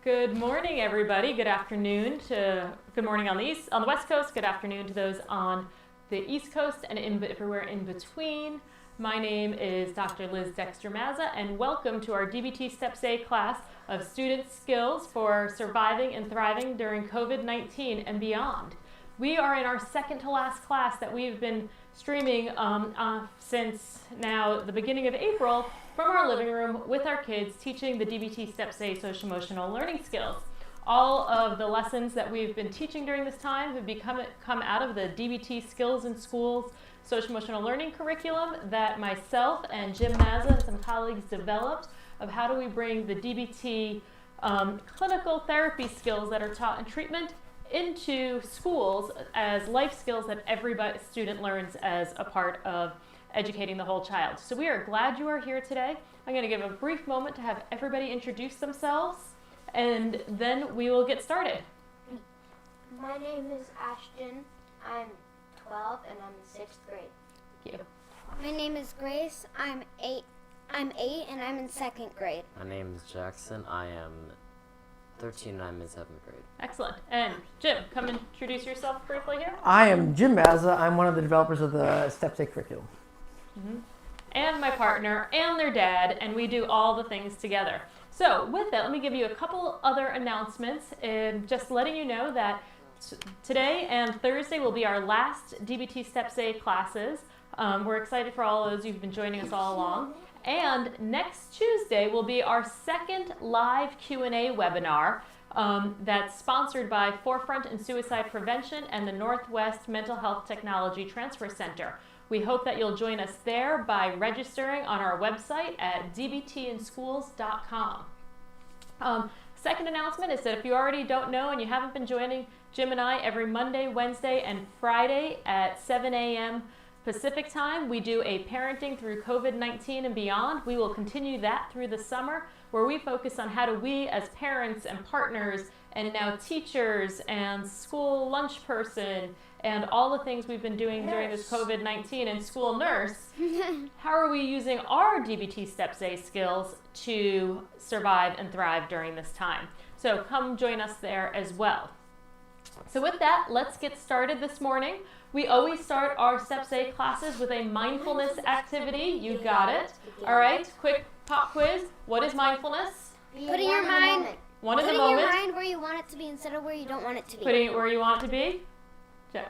Good morning, everybody. Good morning on the West Coast. Good afternoon to those on the East Coast and everywhere in between. My name is Dr. Lizz Dexter-Mazza, and welcome to our DBT STEPS-A class of student skills for surviving and thriving during COVID-19 and beyond. We are in our second to last class that we've been streaming since now the beginning of April from our living room with our kids, teaching the DBT STEPS-A social emotional learning skills. All of the lessons that we've been teaching during this time have come out of the DBT Skills in Schools social emotional learning curriculum that myself and Jim Mazza and some colleagues developed of how do we bring the DBT clinical therapy skills that are taught in treatment into schools as life skills that every student learns as a part of educating the whole child. So we are glad you are here today. I'm going to give a brief moment to have everybody introduce themselves, and then we will get started. My name is Ashton. I'm 12 and I'm in 6th grade. Thank you. My name is Grace. I'm 8 and I'm in 2nd grade. My name is Jackson. I am 13 and I'm in 7th grade. Excellent. And Jim, come introduce yourself briefly here. I am Jim Mazza. I'm one of the developers of the STEPS-A curriculum. Mm-hmm. And my partner and their dad, and we do all the things together. So with that, let me give you a couple other announcements, and just letting you know that today and Thursday will be our last DBT STEPS-A classes. We're excited for all of those who've been joining us all along. And next Tuesday will be our second live Q&A webinar that's sponsored by Forefront in Suicide Prevention and the Northwest Mental Health Technology Transfer Center. We hope that you'll join us there by registering on our website at dbtinschools.com. Second announcement is that if you already don't know and you haven't been joining Jim and I every Monday, Wednesday, and Friday at 7 a.m. Pacific time, we do a parenting through COVID-19 and beyond. We will continue that through the summer, where we focus on how do we as parents and partners and now teachers and school lunch person and all the things we've been doing during this COVID-19 and school nurse, how are we using our DBT STEPS-A skills to survive and thrive during this time? So come join us there as well. So with that, let's get started this morning. We always start our STEPS-A classes with a mindfulness activity. You got it. All right, quick pop quiz. What is mindfulness? Putting your mind One in the Putting moment. your mind where you want it to be instead of where you don't want it to be. Putting it where you want it to be.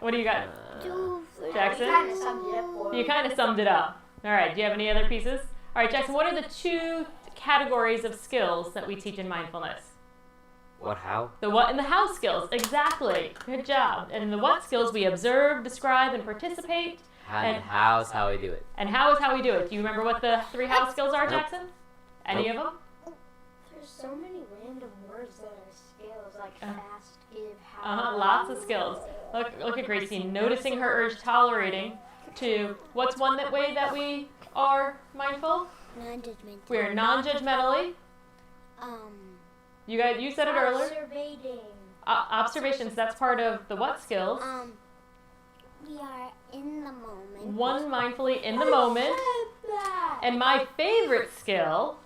What do you got? Jackson? You kind of summed it up. All right, do you have any other pieces? All right, Jackson, what are the two categories of skills that we teach in mindfulness? What, how? The what and the how skills, exactly. Good job. And the what skills we observe, describe, and participate. And how's how we do it. And how is how we do it. Do you remember what the three how skills are, Jackson? Any of them? There's so many random words that are skills, like fast, give, how. Lots of skills. Look at Gracie, noticing her urge, tolerating, to what's one way that we are mindful? Non-judgmental. We're non-judgmentally. You said it earlier. Observating. Observations, that's part of the what skills? We are in the moment. One mindfully in the moment. And my favorite skill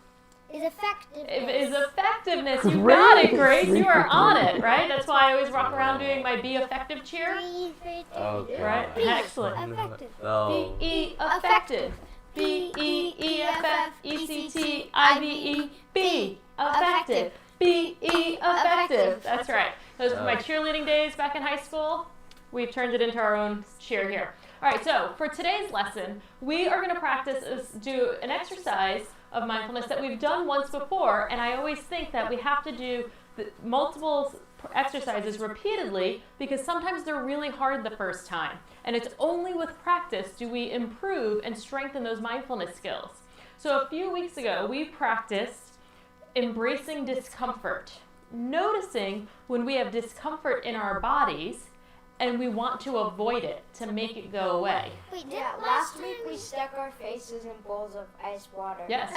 Is effectiveness. is effectiveness. You got it, Grace. You are on it, right? That's why I always walk around doing my Be Effective cheer. Oh, Right? God. Excellent. Effective. Oh. B-E effective. B-E-E-F-F-E-C-T-I-V-E. B effective. B-E effective. That's right. Those were my cheerleading days back in high school. We've turned it into our own cheer here. All right, so for today's lesson, we are going to do an exercise of mindfulness that we've done once before, and I always think that we have to do multiple exercises repeatedly because sometimes they're really hard the first time, and it's only with practice do we improve and strengthen those mindfulness skills. So a few weeks ago, we practiced embracing discomfort, noticing when we have discomfort in our bodies and we want to avoid it to make it go away. Wait, Last week we stuck our faces in bowls of ice water. Yes,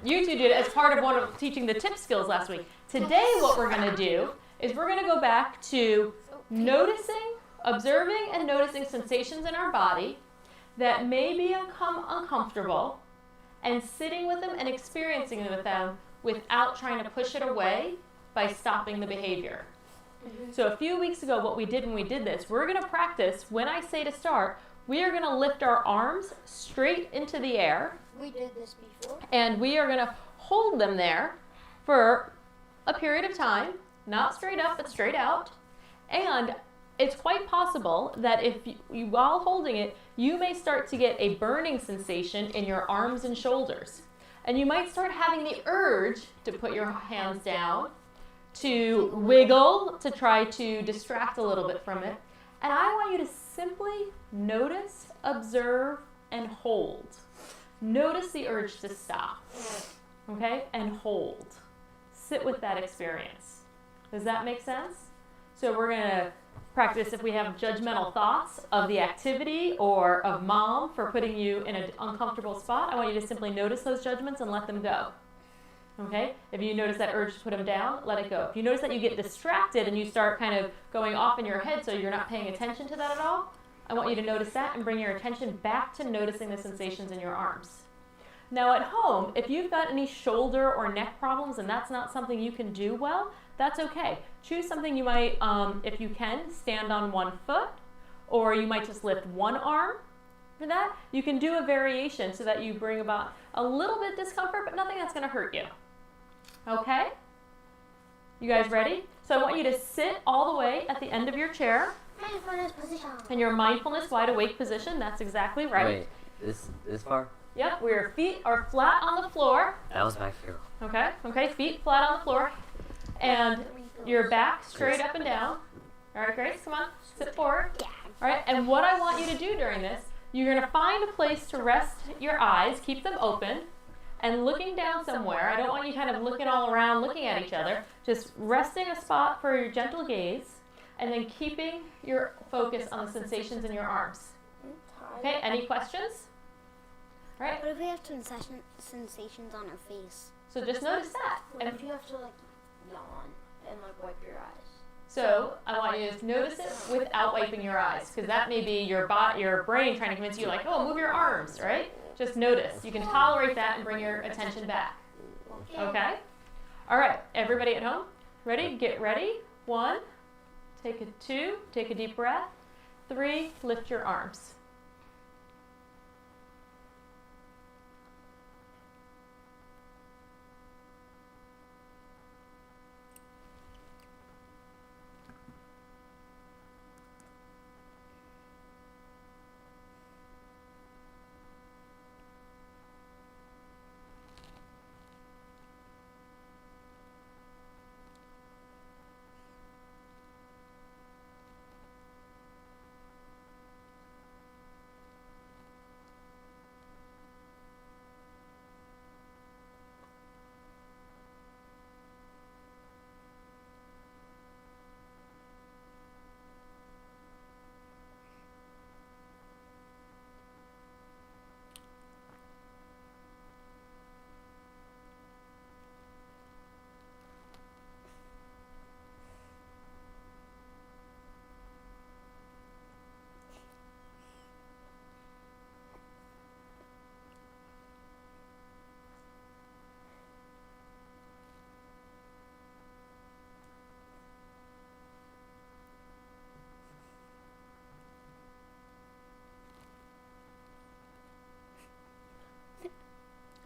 You you two did as part of one of teaching the tip skills last week. Today what we're going to do is we're going to go back to noticing, observing and noticing sensations in our body that may be uncomfortable and sitting with them and experiencing with them without trying to push it away by stopping the behavior. So a few weeks ago, what we did when we did this, we're going to practice, when I say to start, we are going to lift our arms straight into the air. We did this before. And we are going to hold them there for a period of time, not straight up, but straight out. And it's quite possible that if you, while holding it, you may start to get a burning sensation in your arms and shoulders. And you might start having the urge to put your hands down, to wiggle, to try to distract a little bit from it. And I want you to simply notice, observe, and hold. Notice the urge to stop, okay? And hold. Sit with that experience. Does that make sense? So we're going to practice if we have judgmental thoughts of the activity or of mom for putting you in an uncomfortable spot. I want you to simply notice those judgments and let them go. Okay? If you notice that urge to put them down, let it go. If you notice that you get distracted and you start kind of going off in your head so you're not paying attention to that at all, I want you to notice that and bring your attention back to noticing the sensations in your arms. Now at home, if you've got any shoulder or neck problems and that's not something you can do well, that's okay. Choose something you might, if you can, stand on one foot, or you might just lift one arm. For that, you can do a variation so that you bring about a little bit discomfort, but nothing that's going to hurt you. Okay? You guys ready? So I want you to sit all the way at the end of your chair. Mindfulness position. In your mindfulness wide awake position. That's exactly right. Wait, this far? Yep, where your feet are flat on the floor. That was back here. Okay, feet flat on the floor. And your back straight up and down. All right, Grace, come on, sit forward. All right, and what I want you to do during this, you're going to find a place to rest your eyes, keep them open, and looking down somewhere. I don't want you kind of looking all around, looking at each other. Just resting a spot for your gentle gaze, and then keeping your focus on the sensations in your arms. Okay, any questions? All right, What if we have sensations on our face? so just notice that. What And if you have to like yawn and like wipe your eyes? so I want you to notice it without wiping your eyes, because that may be your brain trying to convince you, like, oh, move your arms, right? Just notice. You can tolerate that and bring your attention back. Okay? All right, everybody at home, ready? Get ready. 1, take a 2, take a deep breath. 3, lift your arms.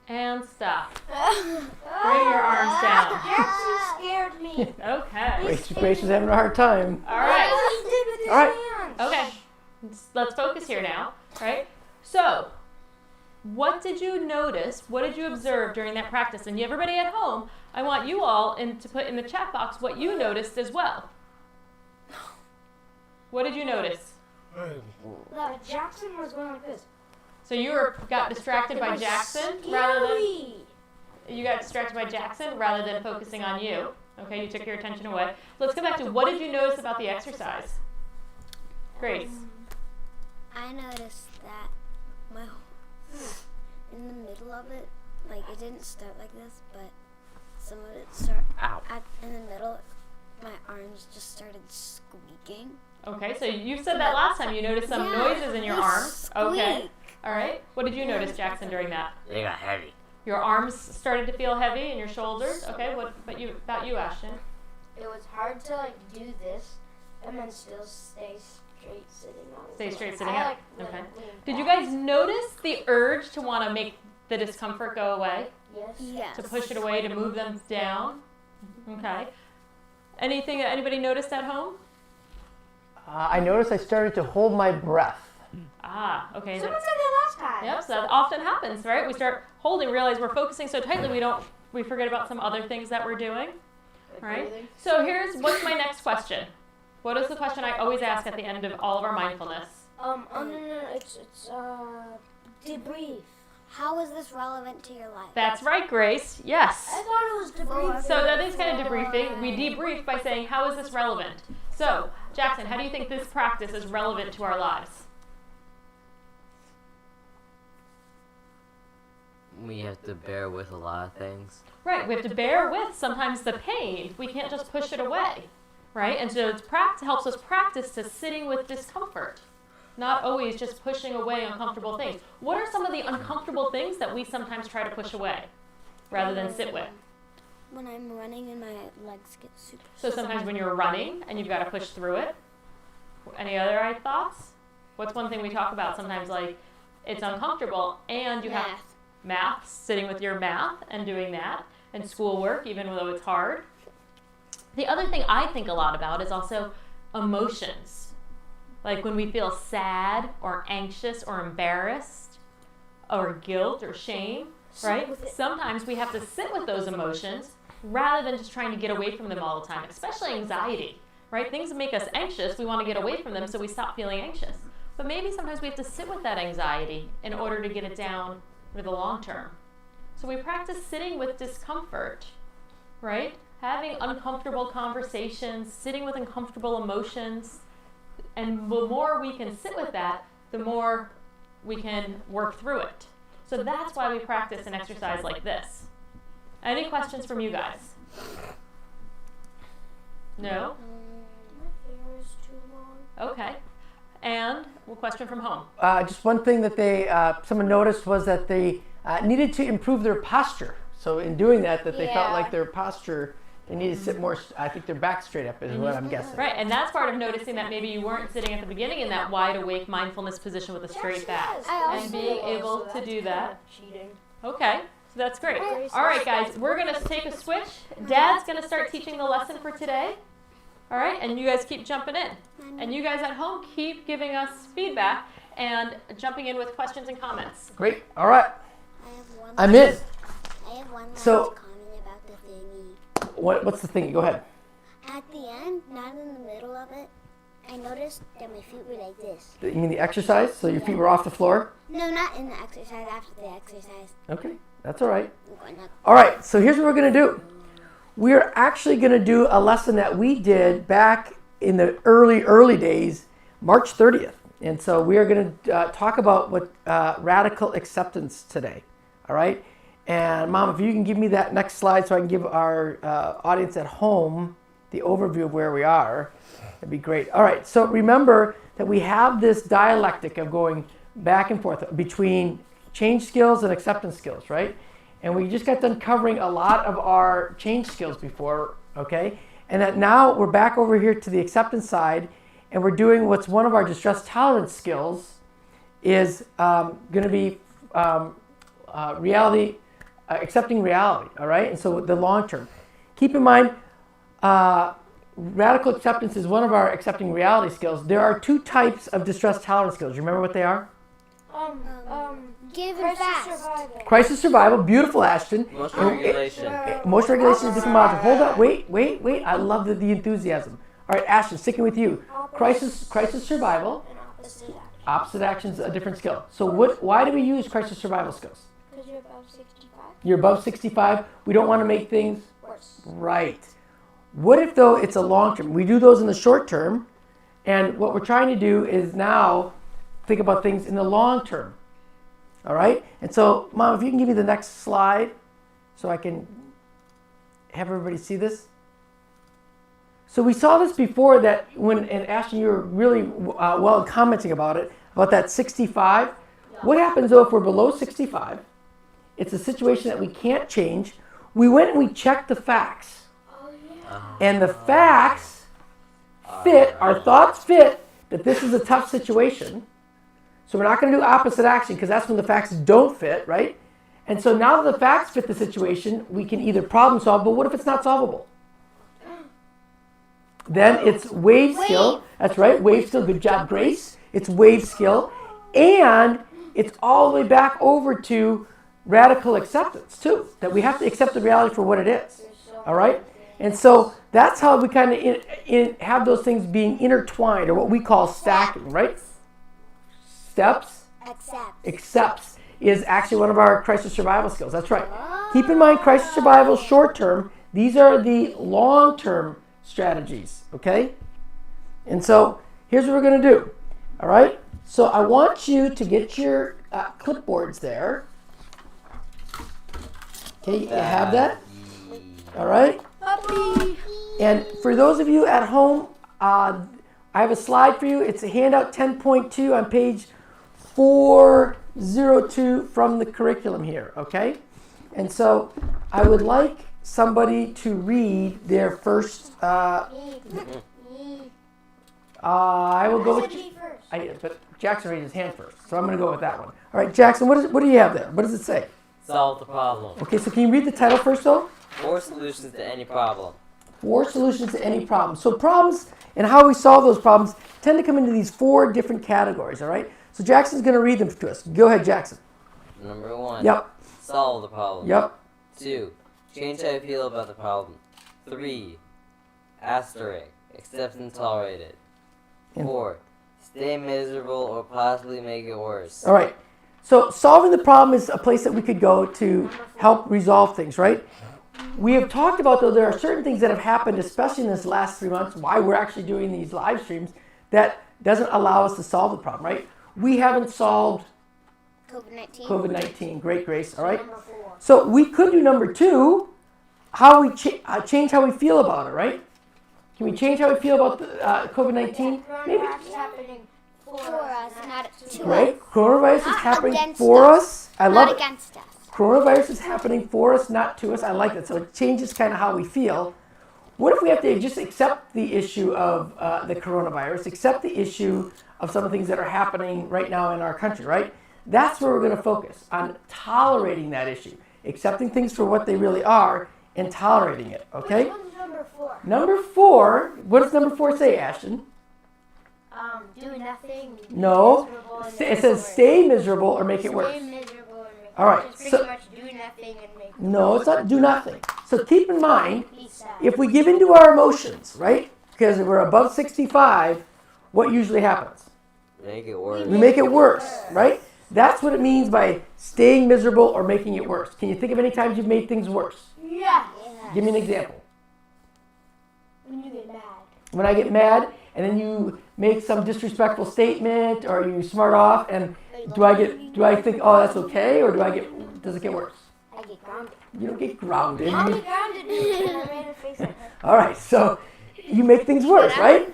And stop. Bring your arms down. Jackson scared me. Okay. Grace is having a hard time. All right. He did with his All right. hands. Okay. Let's focus here now. Right? So, what did you notice? What did you observe during that practice? And everybody at home, I want you all to put in the chat box what you noticed as well. What did you notice? That Jackson was going like this. So you got distracted by Jackson rather than focusing on you. Okay, you took your attention away. Let's go back to what did you notice about the exercise? Grace. I noticed that in the middle of it, like it didn't start like this, but some of it in the middle, my arms just started squeaking. Okay, so you said that last time. You noticed some noises in your arms. Okay. All right. What did you notice, Jackson, during that? They got heavy. Your arms started to feel heavy and your shoulders. Okay. What about you, Ashton? it was hard to like do this and then still stay straight sitting on it. Stay straight I, sitting like, up. lean Okay. back. Did you guys notice the urge to want to make the discomfort go away? Yes. Yes. To push it away, to move them down? Okay. Anything that anybody noticed at home? I noticed I started to hold my breath. Ah, okay. Someone said that last time. Yep, so that often happens, right? We start holding, realize we're focusing so tightly we forget about some other things that we're doing, right? So what's my next question? What is the question I always ask at the end of all of our mindfulness? No, it's debrief. How is this relevant to your life? That's right, Grace. Yes. I thought it was debrief. So that is kind of debriefing. We debrief by saying, how is this relevant? So, Jackson, how do you think this practice is relevant to our lives? We have to bear with a lot of things. Right, we have to bear with sometimes the pain. We can't just push it away, right? And so it helps us practice to sitting with discomfort, not always just pushing away uncomfortable things. What are some of the uncomfortable things that we sometimes try to push away rather than sit with? When I'm running and my legs get super. So sometimes when you're running and you've got to push through it. Any other thoughts? What's one thing we talk about sometimes, like it's uncomfortable and you have math, sitting with your math and doing that, and schoolwork, even though it's hard. The other thing I think a lot about is also emotions. Like when we feel sad or anxious or embarrassed or guilt or shame, right? Sometimes we have to sit with those emotions rather than just trying to get away from them all the time, especially anxiety, right? Things that make us anxious, we want to get away from them so we stop feeling anxious. But maybe sometimes we have to sit with that anxiety in order to get it down for the long term. So we practice sitting with discomfort, right? Having uncomfortable conversations, sitting with uncomfortable emotions, and the more we can sit with that, the more we can work through it. So that's why we practice an exercise like this. Any questions from you guys? No? My hair is too long. Okay. And a question from home. Just one thing that someone noticed was that they needed to improve their posture. So in doing that they felt like their posture, they needed to sit more, I think their back straight up is what I'm guessing. Right, and that's part of noticing that maybe you weren't sitting at the beginning in that wide awake mindfulness position with a straight back. And being able to do that. Cheating. Okay, so that's great. All right, guys, we're going to take a switch. Dad's going to start teaching the lesson for today. All right, and you guys keep jumping in. And you guys at home keep giving us feedback and jumping in with questions and comments. Great, all right. I have one last So- comment about the thingy. What's the thing? Go ahead. At the end, not in the middle of it, I noticed that my feet were like this. You mean the exercise? So your feet were off the floor? No, not in the exercise, after the exercise. Okay, that's all right. I'm going up. All right, so here's what we're going to do. We're actually going to do a lesson that we did back in the early days, March 30th. And so we are going to talk about what radical acceptance today. All right? And Mom, if you can give me that next slide so I can give our audience at home the overview of where we are, that'd be great. All right, so remember that we have this dialectic of going back and forth between change skills and acceptance skills, right? And we just got done covering a lot of our change skills before, okay? And that now we're back over here to the acceptance side, and we're doing what's one of our distress tolerance skills is going to be reality, accepting reality, all right? And so the long term. Keep in mind, radical acceptance is one of our accepting reality skills. There are two types of distress tolerance skills. You remember what they are? Give and fast. Survival. Crisis survival, beautiful, Ashton. Emotional regulation. Emotional regulation is different module. Hold up, wait. I love the enthusiasm. All right, Ashton, sticking with you. Crisis survival. Opposite actions, a different skill. So why do we use crisis survival skills? Because you're above 65. You're above 65. We don't want to make things Worse. right. What if, though, it's a long term? We do those in the short term, and what we're trying to do is now think about things in the long term. All right? And so, Mom, if you can give me the next slide so I can have everybody see this. So we saw this before that and Ashton, you were really well commenting about it, about that 65. What happens, though, if we're below 65? It's a situation that we can't change. We went and we checked the facts. Oh, yeah. And the facts fit, our thoughts fit that this is a tough situation. So we're not going to do opposite action because that's when the facts don't fit, right? And so now that the facts fit the situation, we can either problem solve, but what if it's not solvable? Then it's wave skill. That's right, wave skill. Good job, Grace. It's wave skill. And it's all the way back over to radical acceptance, too. That we have to accept the reality for what it is. All right? And so that's how we kind of have those things being intertwined, or what we call stacking, right? Steps. Accepts is actually one of our crisis survival skills. That's right. Keep in mind, crisis survival short term. These are the long term strategies, okay? And so here's what we're going to do, all right? So I want you to get your clipboards there. Okay, you have that? All right? And for those of you at home, I have a slide for you. It's a handout 10.2 on page 402 from the curriculum here, okay? And so I would like somebody to read their first. I will go with. But Jackson raised his hand first, so I'm going to go with that one. All right, Jackson, what do you have there? What does it say? Solve the problem. Okay, so can you read the title first, though? 4 solutions to any problem. 4 solutions to any problem. So problems and how we solve those problems tend to come into these 4 different categories. All right. So Jackson's going to read them to us. Go ahead, Jackson. Number 1. Yep. Solve the problem. Yep. 2. Change how you feel about the problem. 3. Asterisk. Accept and tolerate it. 4. Stay miserable or possibly make it worse. All right. So solving the problem is a place that we could go to help resolve things, right? We have talked about, though, there are certain things that have happened, especially in this last 3 months, why we're actually doing these live streams, that doesn't allow us to solve the problem, right? We haven't solved COVID-19. Great, Grace. All right. So we could do number 2, how we change how we feel about it, right? Can we change how we feel about COVID-19? Maybe. happening for us, not to Right? Coronavirus is happening against for us. I love Not it. against us. Coronavirus is happening for us, not to us. I like that. So it changes kind of how we feel. What if we have to just accept the issue of the coronavirus, accept the issue of some of the things that are happening right now in our country, right? That's where we're going to focus, on tolerating that issue, accepting things for what they really are and tolerating it, okay? What's number 4? Number 4, what does number 4 say, Ashton? Do nothing. No, it says stay miserable or make it worse. Stay miserable and make it All right, worse. It's so- pretty much do nothing and make it No, it's not do nothing. So keep in mind, be sad. if we give into our emotions, right? Because we're above 65, what usually happens? Make it worse. We make it worse, right? That's what it means by staying miserable or making it worse. Can you think of any times you've made things worse? Yeah. Give me an example. When you get mad. When I get mad and then you make some disrespectful statement or you smart off, and do I think, oh, that's okay, or does it get worse? I get grounded. You don't get grounded. I get grounded and I made a face at her. All right, so you make things worse, right?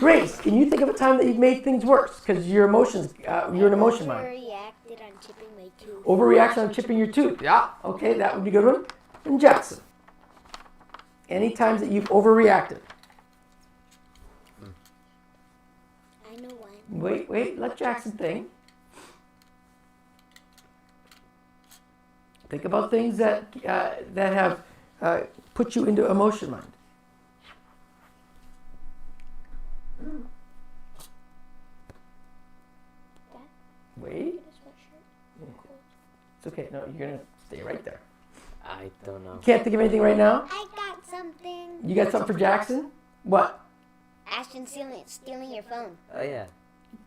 Grace, can you think of a time that you've made things worse because your emotions, you're an emotion mind? Overreacted on chipping my tooth. Overreaction on chipping your tooth. Yeah, okay, that would be a good one. And Jackson, any times that you've overreacted? I know one. Wait, let Jackson think. Think about things that have put you into emotion mind. Wait. It's okay. No, you're going to stay right there. I don't know. Can't think of anything right now? I got something. You got something for Jackson? What? Ashton stealing your phone. Oh yeah.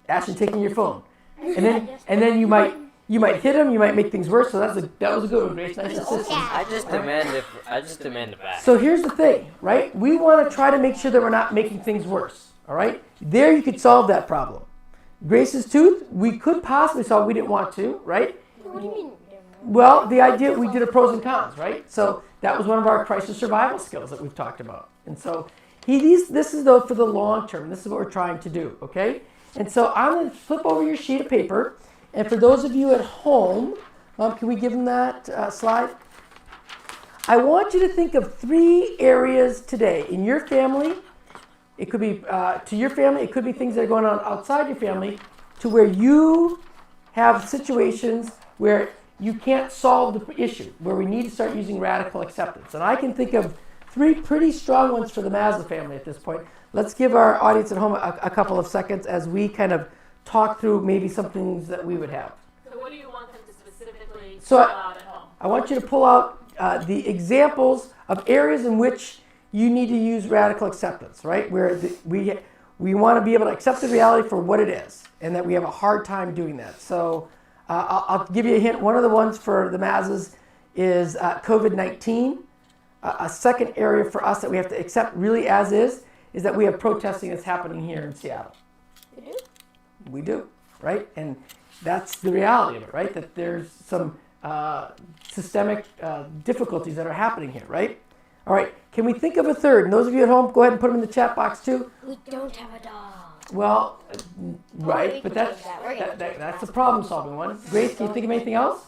Ashton taking your phone. And then you might hit him, you might make things worse. So that was a good one, Grace. Nice assistance. I just demand it back. So here's the thing, right? We want to try to make sure that we're not making things worse. All right? There you could solve that problem. Grace's tooth, we could possibly solve. We didn't want to, right? What do you mean? Well, the idea, we did a pros and cons, right? So that was one of our crisis survival skills that we've talked about. And so this is though for the long term. This is what we're trying to do, okay? And so I'm going to flip over your sheet of paper. And for those of you at home, can we give them that slide? I want you to think of 3 areas today in your family. It could be to your family. It could be things that are going on outside your family to where you have situations where you can't solve the issue, where we need to start using radical acceptance. And I can think of 3 pretty strong ones for the Mazza family at this point. Let's give our audience at home a couple of seconds as we kind of talk through maybe some things that we would have. So what do you want them to specifically So pull out at home? I want you to pull out the examples of areas in which you need to use radical acceptance, right? Where we want to be able to accept the reality for what it is, and that we have a hard time doing that. So I'll give you a hint. One of the ones for the Mazzas is COVID-19. A second area for us that we have to accept really as is that we have protesting that's happening here in Seattle. We do? We do, right? And that's the reality of it, right? That there's some systemic difficulties that are happening here, right? All right, can we think of a third? And those of you at home, go ahead and put them in the chat box too. We don't have a dog. Well, right, we but can that's change that. that's a problem-solving one. Grace, can you think of anything else?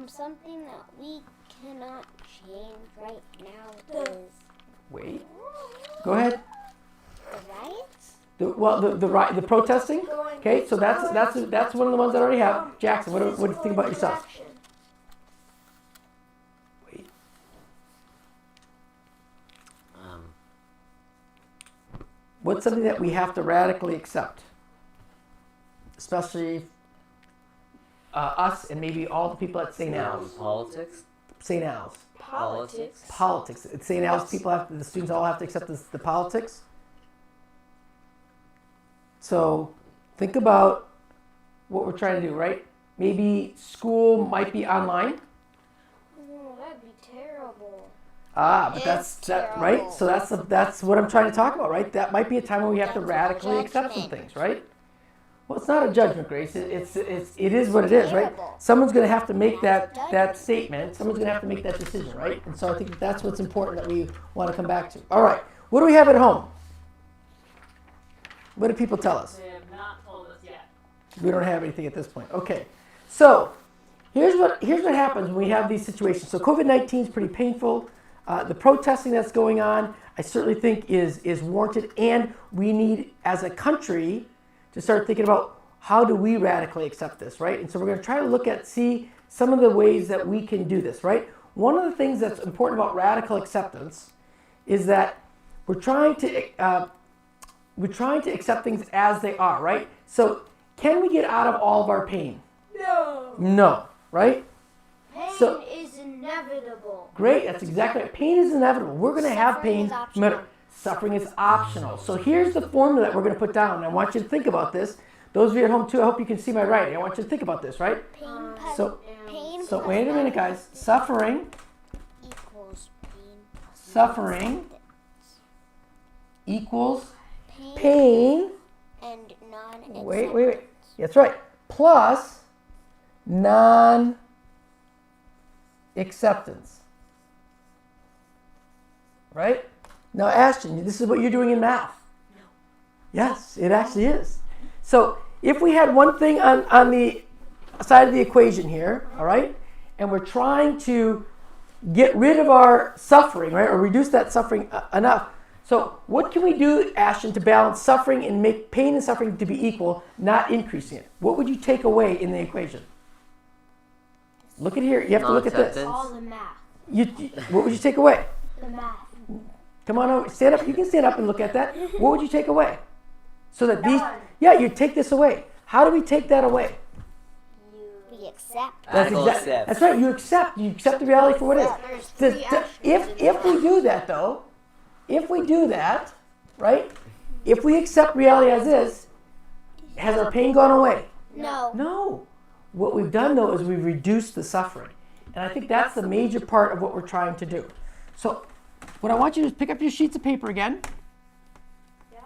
Something that we cannot change right now is Wait, go ahead. the riots. The protesting. Okay, so that's one of the ones that I already have. Jackson, what do you think about yourself? Wait. What's something that we have to radically accept, especially us and maybe all the people at St. Al's? Politics. St. Al's. Politics. Politics. At St. Al's, the students all have to accept the politics. So think about what we're trying to do, right? Maybe school might be online. Oh, that'd be terrible. But that's right. So that's what I'm trying to talk about, right? That might be a time when we have to radically accept some things, right? Well, it's not a judgment, Grace. It is what it is, right? Someone's going to have to make that statement. Someone's going to have to make that decision, right? And so I think that's what's important that we want to come back to. All right. What do we have at home? What do people tell us? They have not told us yet. We don't have anything at this point. Okay. So here's what happens when we have these situations. So COVID-19 is pretty painful. The protesting that's going on, I certainly think is warranted, and we need, as a country, to start thinking about how do we radically accept this, right? And so we're going to try to see some of the ways that we can do this, right? One of the things that's important about radical acceptance is that we're trying to accept things as they are, right? So can we get out of all of our pain? No. No, right? Pain is inevitable. Great, that's exactly right. Pain is inevitable. We're going to have pain. Suffering is optional. So here's the formula that we're going to put down. I want you to think about this. Those of you at home too, I hope you can see my writing. I want you to think about this, right? So wait a minute, guys. Suffering Equals pain. Suffering equals pain. And non-acceptance. Wait. That's right. Plus non-acceptance. Right? Now, Ashton, this is what you're doing in math. No. Yes, it actually is. So if we had one thing on the side of the equation here, all right, and we're trying to get rid of our suffering, right, or reduce that suffering enough. So what can we do, Ashton, to balance suffering and make pain and suffering to be equal, not increasing it? What would you take away in the equation? Look at here. You have to look at this. All the math. What would you take away? The math. Come on over. Stand up. You can stand up and look at that. What would you take away? So that you take this away. How do we take that away? We accept. That's right. You accept the reality for what it is. If we do that, though, right? If we accept reality as is, has our pain gone away? No. What we've done, though, is we've reduced the suffering. And I think that's the major part of what we're trying to do. So what I want you to do is pick up your sheets of paper again. Yeah.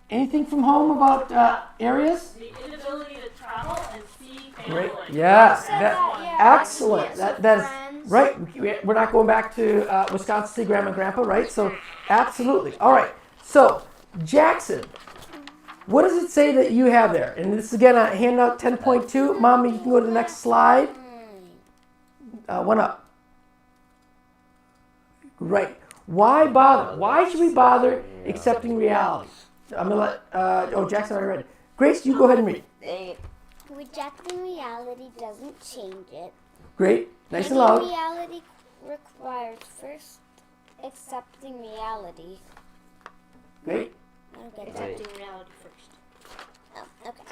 Anything from home about areas? The inability to travel and see family. Great. Yes. Excellent. That is right. We're not going back to Wisconsin to see Grandma and Grandpa, right? So absolutely. All right. So Jackson, what does it say that you have there? And this is again on handout 10.2. Mom, you can go to the next slide. One up. Right. Why bother? Why should we bother accepting reality? I'm going to let, Jackson already read it. Grace, you go ahead and read. Rejecting reality doesn't change it. Great. Nice and Maybe loud. reality requires first accepting reality. Great. I don't get that. Accepting reality first. Oh, okay.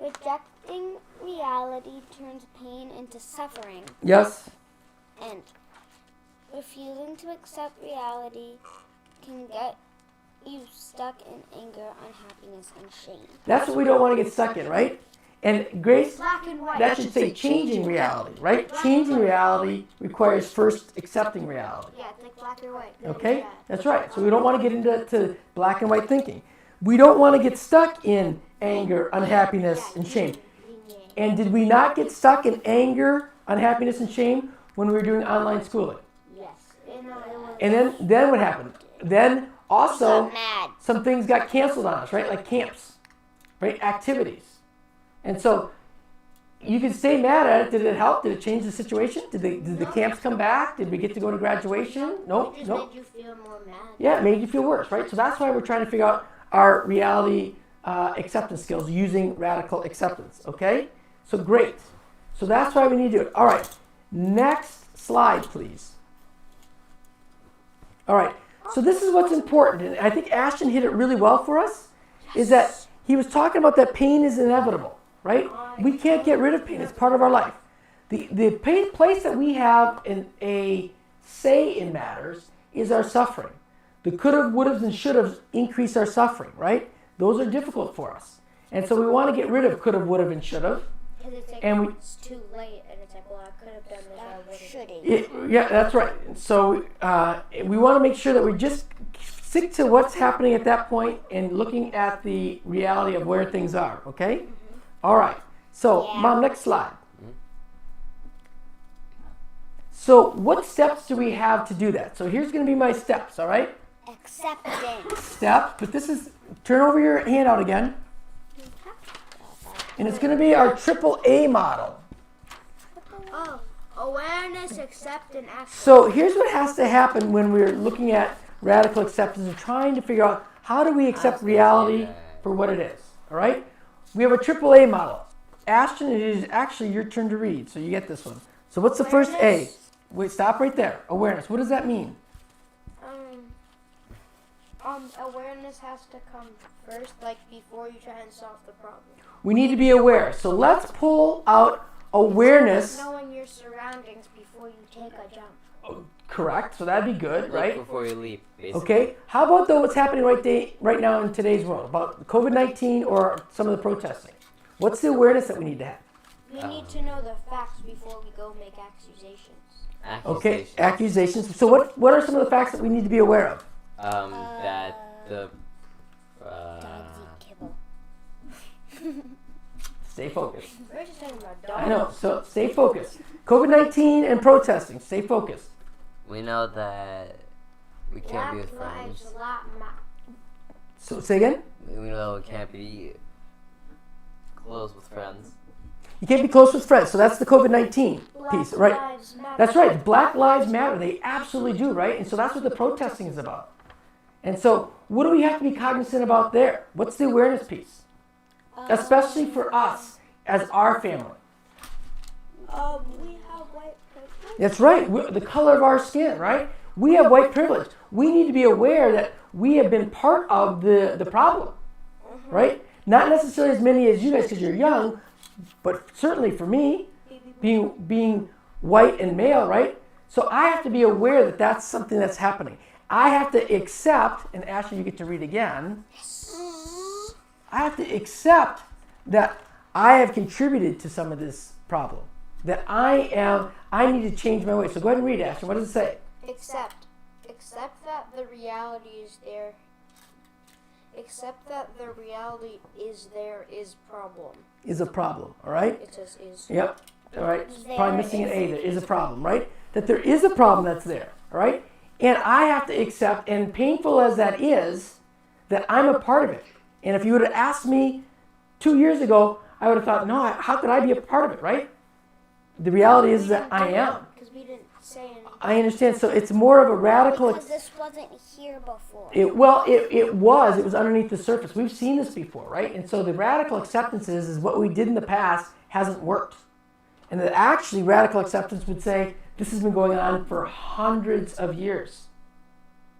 Rejecting reality turns pain into suffering, Yes. and refusing to accept reality can get you stuck in anger, unhappiness, and shame. That's what we don't want to get stuck in, right? And Grace, Black and white. that should say changing reality, right? Changing reality requires first accepting reality. Yeah, it's like black or white. Okay? That's right. So we don't want to get into black and white thinking. We don't want to get stuck in anger, unhappiness, and shame. And did we not get stuck in anger, unhappiness, and shame when we were doing online schooling? Yes. And then what happened? Then also Got mad. some things got canceled on us, right? Like camps, right? Activities. And so you can stay mad at it. Did it help? Did it change the situation? Did the camps come back? Did we get to go to graduation? Nope. It just Nope. made you feel more mad. Yeah, it made you feel worse, right? So that's why we're trying to figure out our reality acceptance skills using radical acceptance, okay? So great. So that's why we need to do it. All right, next slide, please. All right, so this is what's important, and I think Ashton hit it really well for us, is that he was talking about that pain is inevitable, right? We can't get rid of pain. It's part of our life. The place that we have in a say in matters is our suffering. The could have, would have, and should have increase our suffering, right? Those are difficult for us. And so we want to get rid of could have, would have, and should have. Because it's like, And we, it's too late, and it's like, well, I could have done this, I would have. yeah, that's right. So we want to make sure that we just stick to what's happening at that point and looking at the reality of where things are, okay? Mm-hmm. All right. So, Yeah. Mom, next slide. So what steps do we have to do that? So here's going to be my steps, all right? Acceptance. Steps, but this is, turn over your handout again. And it's going to be our AAA model. Oh, awareness, accept, and action. So here's what has to happen when we're looking at radical acceptance and trying to figure out how do we accept reality for what it is, all right? We have a AAA model. Ashton, it is actually your turn to read, so you get this one. So what's the first A? Wait, stop right there. Awareness. What does that mean? Awareness has to come first, like before you try and solve the problem. We need to be aware. So let's pull out awareness. Knowing your surroundings before you take a jump. Correct. So that'd be good, Look right? before you leap, basically. Okay. How about though what's happening right now in today's world about COVID-19 or some of the protesting? What's the awareness that we need to have? We need to know the facts before we go make accusations. Okay, accusations. So what are some of the facts that we need to be aware of? That the Dogs eat kibble. Stay focused. We're just talking about dogs. I know. So stay focused. COVID-19 and protesting. Stay focused. we know that we can't be with Black friends. lives matter. So say again. We know we can't be close with friends. You can't be close with friends. So that's the COVID-19 piece, right? Lives matter. That's right. Black lives matter. They absolutely do, right? And so that's what the protesting is about. And so what do we have to be cognizant about there? What's the awareness piece? Especially for us as our family. We have white privilege. That's right. The color of our skin, right? We have white privilege. We need to be aware that we have been part of the problem, right? Not necessarily as many as you guys because you're young, but certainly for me, being white and male, right? So I have to be aware that that's something that's happening. I have to accept, and Ashley, you get to read again. I have to accept that I have contributed to some of this problem. That I need to change my way. So go ahead and read, Ashley. What does it say? Accept that the reality is there. Accept that the reality is there is problem. Is a problem, all right? It says is. Yep. All right. Probably missing an A. There is a problem, right? That there is a problem that's there, all right? And I have to accept, and painful as that is, that I'm a part of it. And if you would have asked me 2 years ago, I would have thought, no, how could I be a part of it, right? The reality is that I am. Because we didn't saying. I understand. So it's more of a radical. Because this wasn't here before. It was underneath the surface. We've seen this before, right? And so the radical acceptance is what we did in the past hasn't worked. And that actually radical acceptance would say this has been going on for hundreds of years.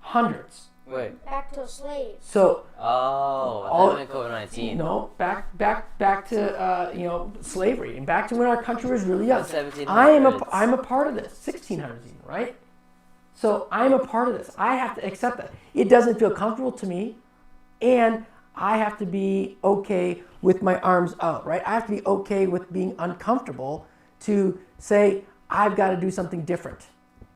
Hundreds. Wait. Back to slaves. So all in COVID-19. no, back to slavery and back to when our country was really young. 1700s. I'm a part of this. 1600s even, right? So I'm a part of this. I have to accept that. It doesn't feel comfortable to me, and I have to be okay with my arms out, right? I have to be okay with being uncomfortable to say, I've got to do something different.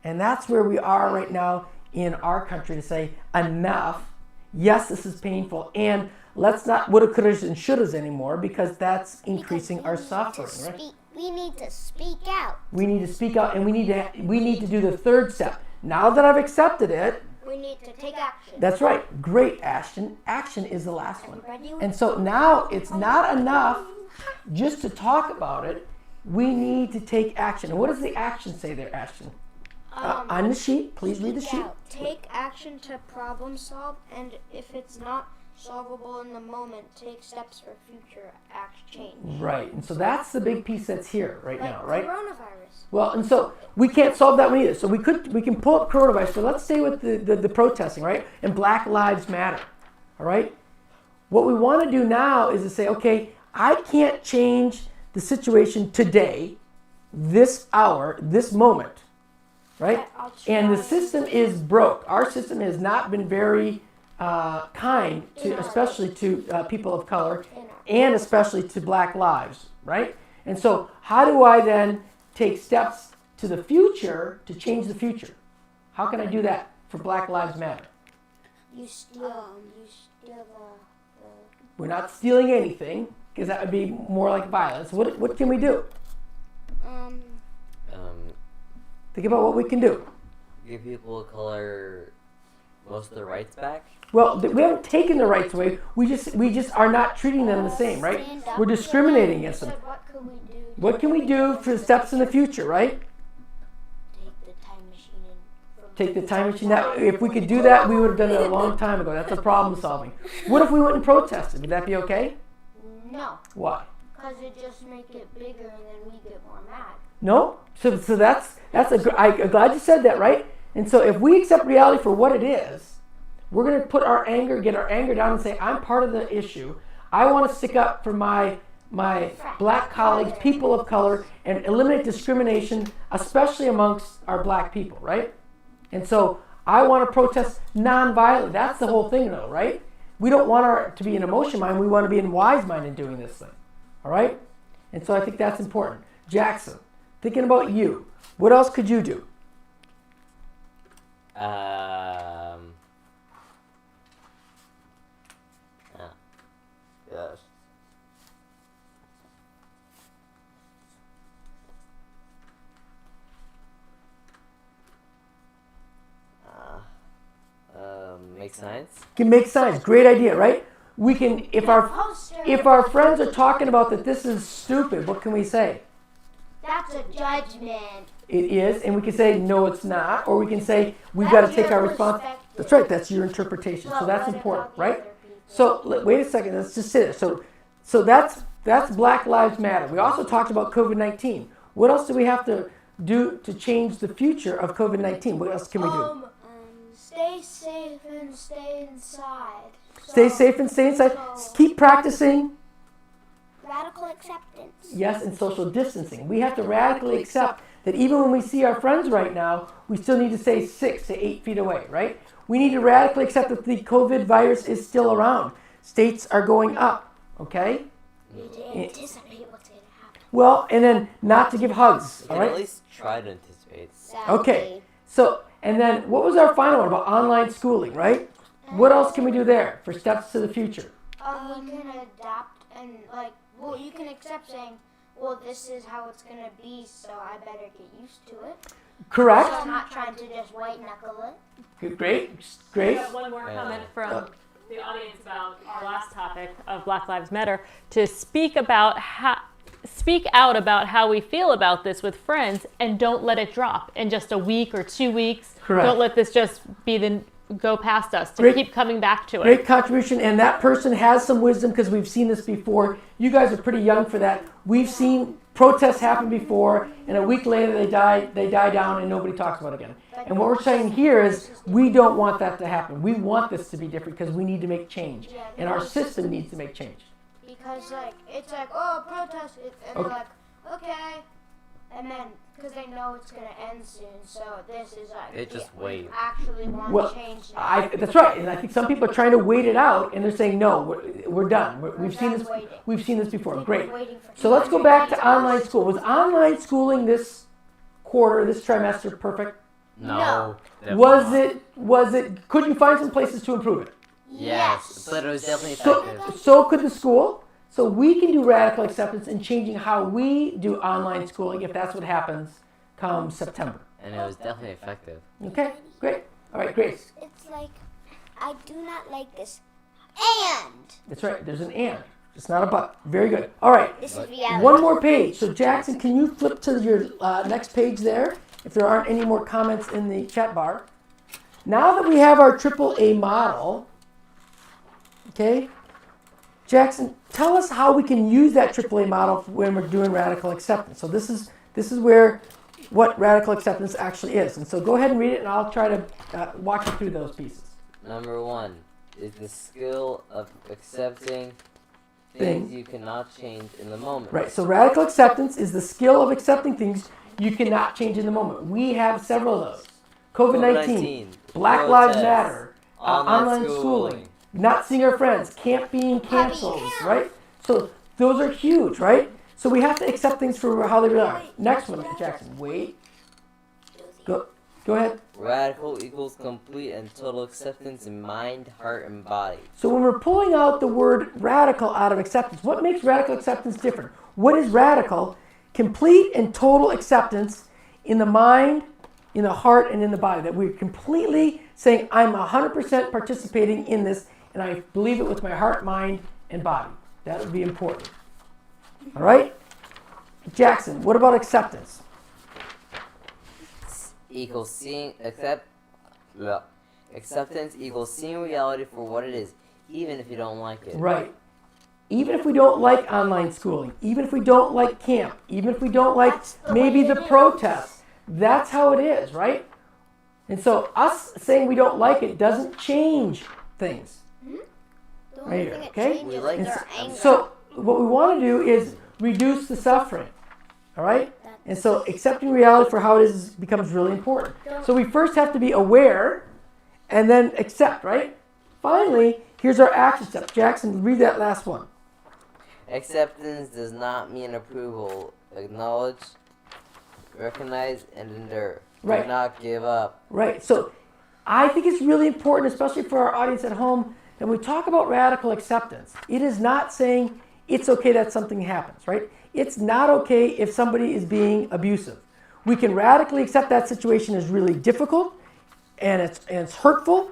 And that's where we are right now in our country, to say, enough. Yes, this is painful, and let's not woulda, couldas, and shouldas anymore, because that's increasing our suffering, right? We need to speak out. We need to speak out, and we need to do the third step. Now that I've accepted it, We need to take action. that's right. Great, Ashton. Action is the last one. Ready? And so now it's not enough just to talk about it. We need to take action. And what does the action say there, Ashton? On the sheet, please read the sheet. Take action to problem solve, and if it's not solvable in the moment, take steps for future change. Right. And so that's the big piece that's here right Like now, right? coronavirus. Well, and so we can't solve that one either. So we can pull up coronavirus, but let's stay with the protesting, right? And Black Lives Matter. All right? What we want to do now is to say, okay, I can't change the situation today, this hour, this moment, right? I'll And the try. system is broke. Our system has not been very kind to, especially to people of color, and especially to Black lives, right? And so how do I then take steps to the future to change the future? How can I do that for Black Lives Matter? You steal the We're not stealing anything, because that would be more like violence. What can we do? Think about what we can do. Give people of color most of their rights back. Well, we haven't taken the rights away. We just are not treating them the same, right? We're discriminating against them. What could we do? What can we do for steps in the future, right? Take the time machine and Take the time machine. Now, if we could do that, we would have done it a long time ago. That's a problem solving. What if we went and protested? Would that be okay? No, Why? because it just make it bigger and then we get more mad. No. So I'm glad you said that, right? And so if we accept reality for what it is, we're going to get our anger down and say, I'm part of the issue. I want to stick up for my Black colleagues, people of color, and eliminate discrimination, especially amongst our Black people, right? And so I want to protest nonviolently. That's the whole thing, though, right? We don't want to be in emotion mind. We want to be in wise mind in doing this thing, all right? And so I think that's important. Jackson, thinking about you, what else could you do? Yes. Make signs. Can make signs. Great idea, right? We can, if our friends are talking about that this is stupid, what can we say? That's a judgment. It is, and we can say no, it's not, or we can say we've got to take our response. That's right. That's your interpretation. So that's important, right? So wait a second. Let's just say that. So that's Black Lives Matter. We also talked about COVID-19. What else do we have to do to change the future of COVID-19? What else can we do? Stay safe and stay inside. Stay safe and stay inside. Keep practicing. Radical acceptance. Yes, and social distancing. We have to radically accept that even when we see our friends right now, we still need to stay 6 to 8 feet away, right? We need to radically accept that the COVID virus is still around. States are going up, okay? We need to anticipate what's going to happen. Well, and then not to give hugs, You all can right? at least try to anticipate. Okay, so, and then what was our final one about online schooling, right? What else can we do there for steps to the future? You can adapt and you can accept saying, well, this is how it's gonna be, so I better get used to it. Correct? So I'm not trying to just white knuckle it. Great. I got one more comment from the audience about our last topic of Black Lives Matter, to speak about how, speak out about how we feel about this with friends and don't let it drop in just a week or 2 weeks. Correct. Don't let this just be go past us, to Great. keep coming back to it. Great contribution, and that person has some wisdom because we've seen this before. You guys are pretty young for that. We've seen protests happen before, and a week later they die down, and nobody talks about it again. And what we're saying here is we don't want that to happen. We want this to be different because we need to make change, and our system needs to make change. Because it's like, oh, protest, and they're like, okay, and then because they know it's gonna end soon, so this is like They just wait. Actually want change now. That's right, and I think some people are trying to wait it out, and they're saying no, we're done. We've seen this. Waiting. We've seen this before. Great. Waiting for So let's go back to online school. Was online schooling this quarter, this trimester, perfect? No. Was it? Could you find some places to improve it? Yes, but it was definitely effective. So could the school. So we can do radical acceptance in changing how we do online schooling if that's what happens come September. And it was definitely effective. Okay, great. All right, Grace. It's like, I do not like this. And That's right. There's an and. It's not a but. Very good. All right. this is reality. One more page. So Jackson, can you flip to your next page there if there aren't any more comments in the chat bar? Now that we have our AAA model, okay, Jackson, tell us how we can use that AAA model when we're doing radical acceptance. So this is where what radical acceptance actually is. And so go ahead and read it, and I'll try to walk you through those pieces. Number 1 is the skill of accepting things you cannot change in the moment. Right. So radical acceptance is the skill of accepting things you cannot change in the moment. We have several of those. COVID-19, Black Lives Matter, online schooling, not seeing our friends, camp being canceled, right? So those are huge, right? So we have to accept things for how they really are. Next one, Jackson. Wait. Go ahead. Radical equals complete and total acceptance in mind, heart, and body. So when we're pulling out the word radical out of acceptance, what makes radical acceptance different? What is radical? Complete and total acceptance in the mind, in the heart, and in the body. That we're completely saying, I'm 100% participating in this, and I believe it with my heart, mind, and body. That would be important. All right? Jackson, what about acceptance? Equals seeing acceptance equals seeing reality for what it is, even if you don't like it. Right. Even if we don't like online schooling, even if we don't like camp, even if we don't like maybe the protests, that's how it is, right? And so us saying we don't like it doesn't change things. The Right only here, thing it okay? changes We like is it. our anger. So what we want to do is reduce the suffering, all right? And so accepting reality for how it is becomes really important. So we first have to be aware and then accept, right? Finally, here's our action step. Jackson, read that last one. Acceptance does not mean approval. Acknowledge, recognize, and endure. Right. Do not give up. Right. So I think it's really important, especially for our audience at home, that when we talk about radical acceptance, it is not saying it's okay that something happens, right? It's not okay if somebody is being abusive. We can radically accept that situation is really difficult and it's hurtful,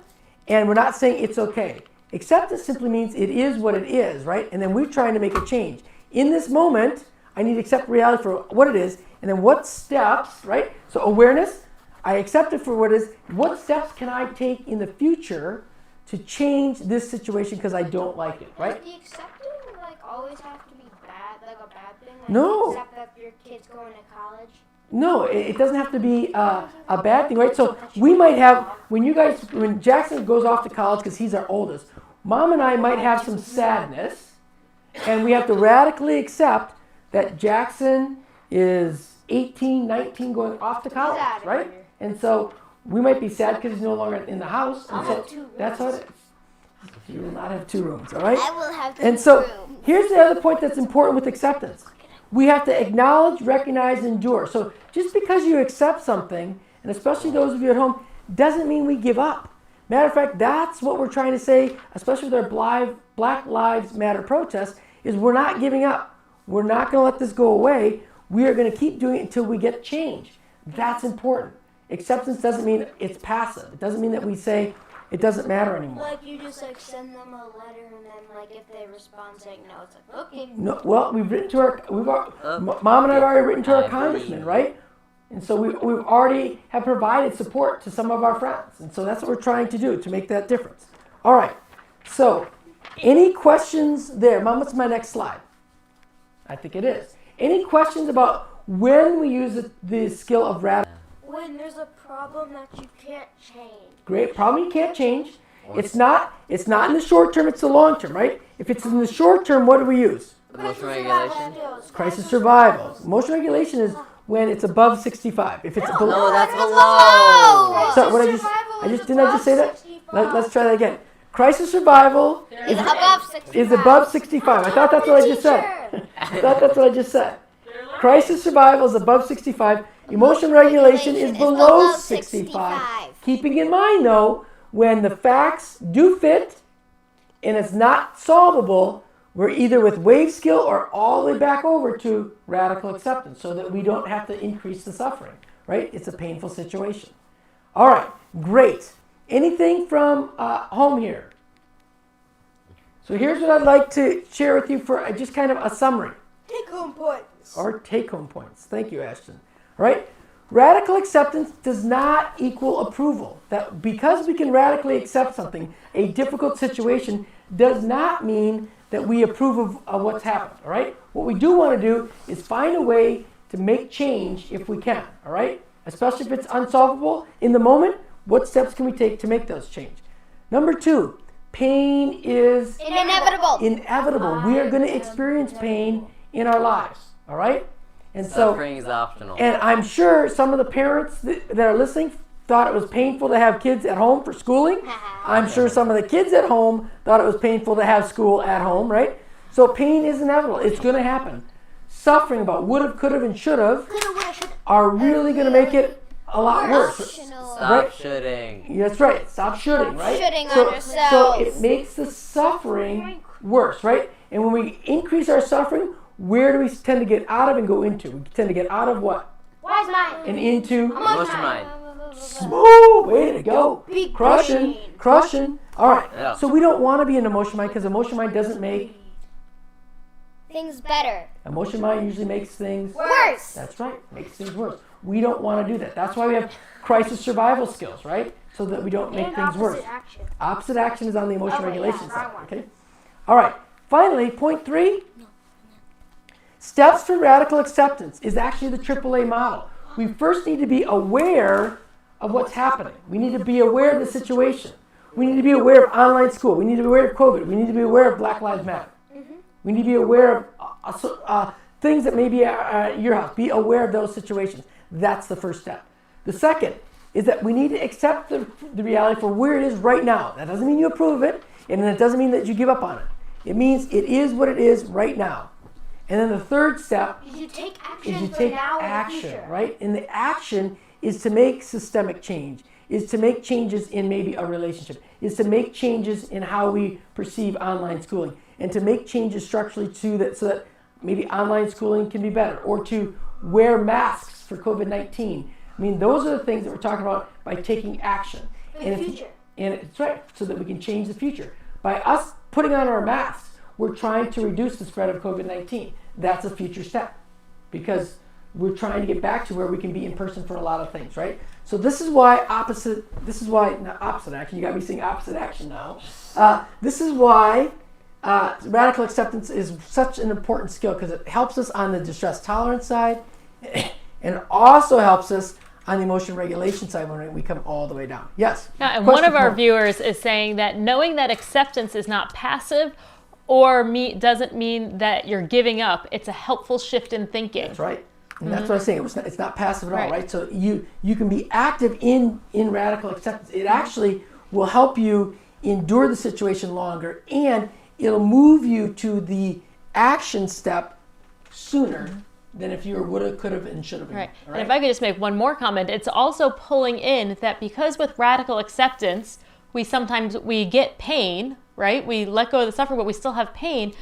and we're not saying it's okay. Acceptance simply means it is what it is, right? And then we're trying to make a change. In this moment, I need to accept reality for what it is, and then what steps, right? So awareness, I accept it for what it is. What steps can I take in the future to change this situation because I don't like it, right? Does the accepting always have to be bad, like a bad thing? Like No. Accept that your kid's going to college? No, it doesn't have to be a bad thing, right? So we might have, when Jackson goes off to college because he's our oldest, Mom and I might have some sadness, and we have to radically accept that Jackson is 18, 19 going off to college, outta right? here. And so we might be sad because he's no longer in the house. And I'll so have 2 that's how it is. You will not have 2 rooms, all right? I will have And so here's the other point that's important with acceptance. We have to acknowledge, recognize, and endure. So just because you accept something, and especially those of you at home, doesn't mean we give up. Matter of fact, that's what we're trying to say, especially with our Black Lives Matter protests, is we're not giving up. We're not going to let this go away. We are going to keep doing it until we get change. That's important. Acceptance doesn't mean it's passive. It doesn't mean that we say, it doesn't matter anymore. Like you just like send them a letter and then like if they respond saying no, it's like okay. No, well, we've written to our, Mom and I have already written to our congressman, right? And so we've already have provided support to some of our friends. And so that's what we're trying to do to make that difference. All right. So any questions there? Mom, what's my next slide? I think it is. Any questions about when we use the skill of radical? When there's a problem that you can't change. Great problem you can't change. It's not in the short term, it's the long term, right? If it's in the short term, what do we use? Emotional regulation. Crisis survival. Emotional regulation is when it's above 65. If it's below, No, that's below. so what didn't I just say that? Let's try that again. Crisis survival is above 65. I thought that's what I just said. I thought that's what I just said. Crisis survival is above 65. Emotional regulation is below 65. Keeping in mind, though, when the facts do fit and it's not solvable, we're either with wave skill or all the way back over to radical acceptance so that we don't have to increase the suffering, right? It's a painful situation. All right, great. Anything from home here? So here's what I'd like to share with you for just kind of a summary. Take-home points. Or take-home points. Thank you, Ashton. All right? Radical acceptance does not equal approval. That because we can radically accept something, a difficult situation, does not mean that we approve of what's happened. All right? What we do want to do is find a way to make change if we can. All right? Especially if it's unsolvable in the moment. What steps can we take to make those change? Number 2, pain is inevitable. We are going to experience pain in our lives. All right? And Suffering is optional. And I'm sure some of the parents that are listening thought it was painful to have kids at home for schooling. I'm sure some of the kids at home thought it was painful to have school at home, right? So pain is inevitable. It's going to happen. Suffering about would have, could have, and should have are really going to make it a lot worse. Stop shooting. That's right. Stop shooting, right? Shooting on So ourselves. it makes the suffering worse, right? And when we increase our suffering, where do we tend to get out of and go into? We tend to get out of what? Wise mind. And into? Emotional mind. Smooth! Way to go. Big Crushing. All right. Yeah. So we don't want to be an emotion mind because emotion mind doesn't make. Things better. Emotion mind usually makes things Worse. That's right. Makes things worse. We don't want to do that. That's why we have crisis survival skills, right? So that we don't make things worse. Action. Opposite action is on the emotion Oh, yeah, regulation wrong side. one. Okay. All right. Finally, point 3. Steps for radical acceptance is actually the AAA model. We first need to be aware of what's happening. We need to be aware of the situation. We need to be aware of online school. We need to be aware of COVID. We need to be aware of Black Lives Matter. We need to be aware of things that may be at your house. Be aware of those situations. That's the first step. The second is that we need to accept the reality for where it is right now. That doesn't mean you approve of it, and it doesn't mean that you give up on it. It means it is what it is right now. And then the third step You take is action you for take now and the action, future. right? And the action is to make systemic change, is to make changes in maybe a relationship, is to make changes in how we perceive online schooling, and to make changes structurally so that maybe online schooling can be better, or to wear masks for COVID-19. I mean, those are the things that we're talking about by taking action. For the future. And it's right, so that we can change the future. By us putting on our masks, we're trying to reduce the spread of COVID-19. That's a future step because we're trying to get back to where we can be in person for a lot of things, right? So this is why not opposite action, you got me saying opposite action now. This is why radical acceptance is such an important skill because it helps us on the distress tolerance side and also helps us on the emotion regulation side when we come all the way down. Yes? Yeah, and Question one of our from- viewers is saying that knowing that acceptance is not passive or doesn't mean that you're giving up. It's a helpful shift in thinking. That's right. And that's what I was saying. It's not passive at all, Right. right? So you can be active in radical acceptance. It actually will help you endure the situation longer, and it'll move you to the action step sooner than if you were woulda, coulda, and shoulda been. Right. all And if I could just make one more comment, it's also pulling in that because with radical acceptance, we get pain, right? We let go of the suffering, but we still have pain.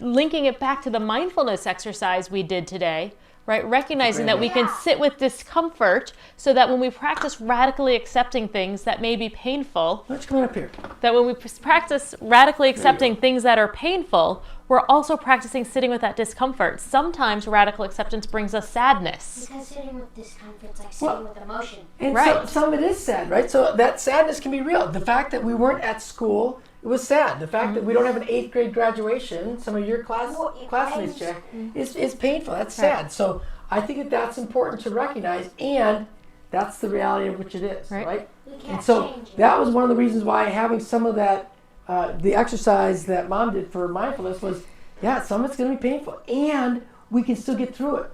Linking it back to the mindfulness exercise we did today, right? Recognizing that we can sit with discomfort so that when we practice radically accepting things that may be painful, Let's come up here. that when we practice radically accepting things that are painful, we're also practicing sitting with that discomfort. Sometimes radical acceptance brings us sadness. Because sitting with discomfort is like sitting with emotion. And Right. some of it is sad, right? So that sadness can be real. The fact that we weren't at school, it was sad. The fact that we don't have an 8th grade graduation, some of your classmates, Jack, is painful. That's sad. So I think that that's important to recognize, and that's the reality of which it is, right? We can't And so change it. that was one of the reasons why having some of that, the exercise that Mom did for mindfulness was, yeah, some of it's going to be painful, and we can still get through it,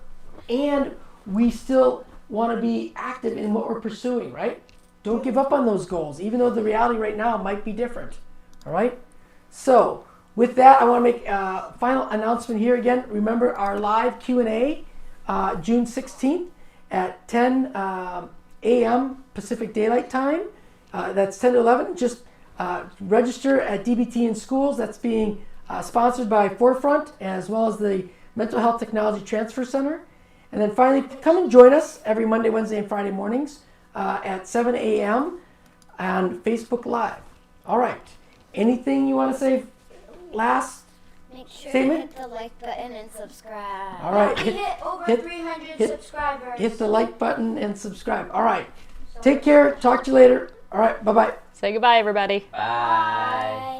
and we still want to be active in what we're pursuing, right? Don't give up on those goals, even though the reality right now might be different, all right? So with that, I want to make a final announcement here again. Remember our live Q&A, June 16th at 10 a.m. Pacific Daylight Time. That's 10 to 11. Just register at DBT in Schools. That's being sponsored by Forefront, as well as the Mental Health Technology Transfer Center. And then finally, come and join us every Monday, Wednesday, and Friday mornings at 7 a.m. on Facebook Live. All right. Anything you want to say last? Make sure Statement? to hit the like button and subscribe. All right. We hit over hit- 300 hit- subscribers. Hit the like button and subscribe. All right. Take care. Talk to you later. All right. Bye-bye. Say goodbye, everybody. Bye.